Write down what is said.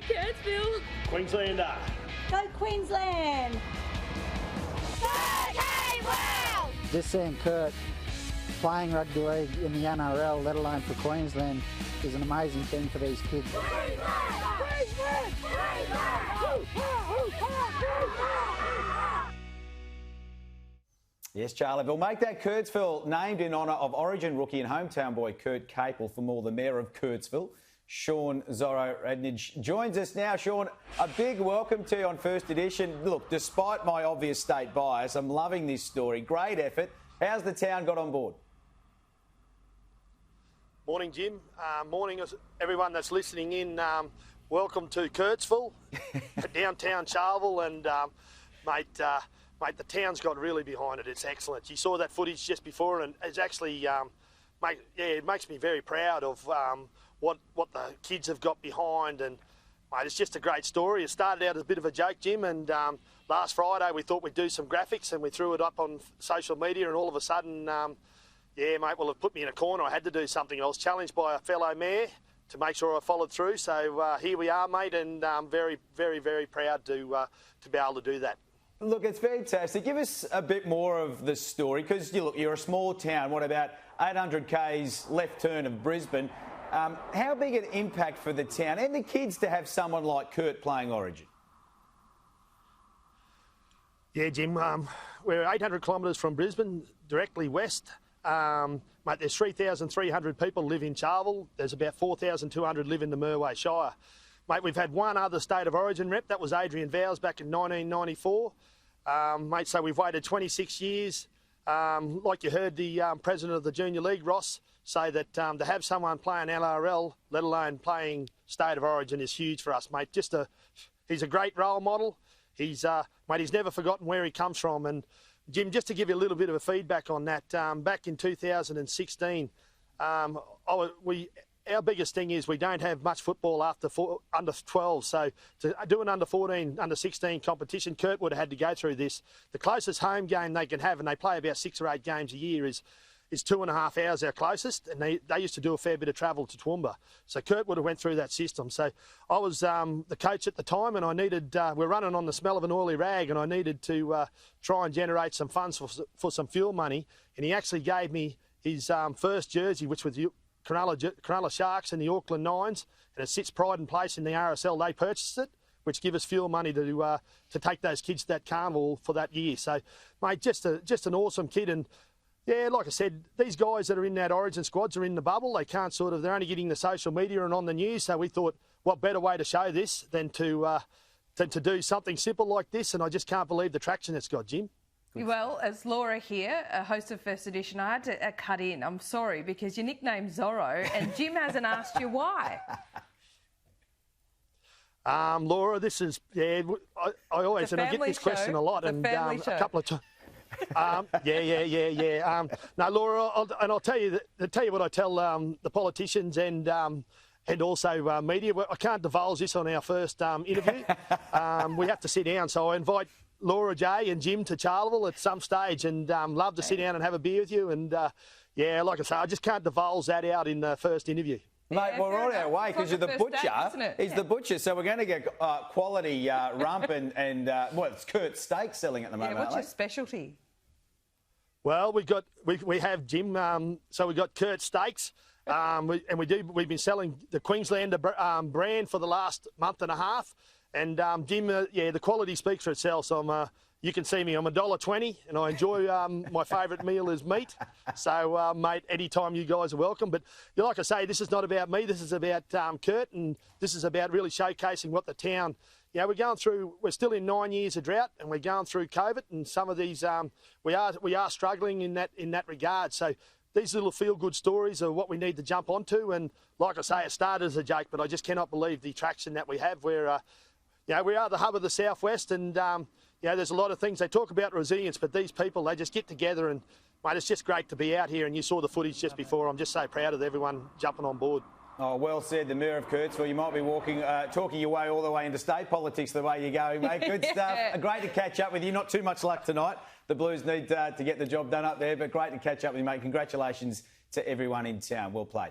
Kurtsville! Queenslander! Go Queensland! Kurt Capewell! Just seeing Kurt playing rugby league in the NRL, let alone for Queensland, is an amazing thing for these kids. Yes, Charleville. Make that Kurtsville named in honour of Origin rookie and hometown boy Kurt Capewell. For more, the Mayor of Kurtsville, Shaun Radnedge, joins us now. Shaun, a big welcome to you on First Edition. Look, despite my obvious state bias, I'm loving this story. Great effort. How's the town got on board? Morning, Jim. Morning, everyone that's listening in. Welcome to Kurtsville, downtown Charleville, and mate, the town's got really behind it. It's excellent. You saw that footage just before, and it's actually, it makes me very proud of what the kids have got behind, and mate, it's just a great story. It started out as a bit of a joke, Jim, and last Friday we thought we'd do some graphics, and we threw it up on social media, and all of a sudden, yeah, mate, well, it put me in a corner. I had to do something. I was challenged by a fellow mayor to make sure I followed through. So here we are, mate, and I'm very, very, very proud to be able to do that. Look, it's fantastic. Give us a bit more of the story, because you're a small town. What about 800 k's left turn of Brisbane? How big an impact for the town and the kids to have someone like Kurt playing Origin? Yeah, Jim, we're 800 kilometres from Brisbane, directly west. Mate, there's 3,300 people live in Charleville. There's about 4,200 live in the Merway Shire. Mate, we've had one other State of Origin rep. That was Adrian Vowes back in 1994. Mate, so we've waited 26 years. Like you heard the president of the Junior League, Ross, say that to have someone playing NRL, let alone playing State of Origin, is huge for us, mate. He's a great role model. He's never forgotten where he comes from. And Jim, just to give you a little bit of a feedback on that, back in 2016, our biggest thing is we don't have much football after under 12. So to do an under 14, under 16 competition, Kurt would have had to go through this. The closest home game they can have, and they play about 6 or 8 games a year, is 2.5 hours our closest, and they used to do a fair bit of travel to Toowoomba. So Kurt would have went through that system. So I was the coach at the time, and I needed, we're running on the smell of an oily rag, and I needed to try and generate some funds for some fuel money. And he actually gave me his first jersey, which was the Cronulla Sharks and the Auckland Nines, and it sits pride and place in the RSL. They purchased it, which give us fuel money to take those kids to that carnival for that year. So, mate, just an awesome kid. And yeah, like I said, these guys that are in that Origin squads are in the bubble. They can't they're only getting the social media and on the news. So we thought, what better way to show this than to do something simple like this? And I just can't believe the traction it's got, Jim. Well, as Laura here, a host of First Edition, I had to cut in. I'm sorry, because your nickname's Zorro, and Jim hasn't asked you why. Laura, this is, I always, and I get this question a lot, and a couple of times. No, Laura, I'll tell you what I tell the politicians and also media. I can't divulge this on our first interview. We have to sit down, so I invite Laura J and Jim to Charleville at some stage, and love to sit down and have a beer with you. And like I say, I just can't divulge that out in the first interview. Mate, we're on our way, because you're the butcher. He's the butcher, so we're going to get quality rump and it's Kurt steak selling at the moment. What's your specialty? Well, we have Jim. So we've got Kurt steaks, we've been selling the Queenslander brand for the last month and a half. And Jim, the quality speaks for itself. So you can see me. I'm $1.20, and I enjoy my favourite meal is meat. So, mate, anytime you guys are welcome. But like I say, this is not about me. This is about Kurt, and this is about really showcasing what the town. We're still in 9 years of drought, and we're going through COVID, and some of these we are struggling in that regard. So these little feel-good stories are what we need to jump onto. And like I say, it started as a joke, but I just cannot believe the traction that we have. We are the hub of the Southwest, and there's a lot of things. They talk about resilience, but these people, they just get together, and mate, it's just great to be out here. And you saw the footage just before. I'm just so proud of everyone jumping on board. Oh, well said, the Mayor of Kurtsville. You might be talking your way all the way into state politics the way you're going, mate. Good stuff. Great to catch up with you. Not too much luck tonight. The Blues need to get the job done up there, but great to catch up with you, mate. Congratulations to everyone in town. Well played.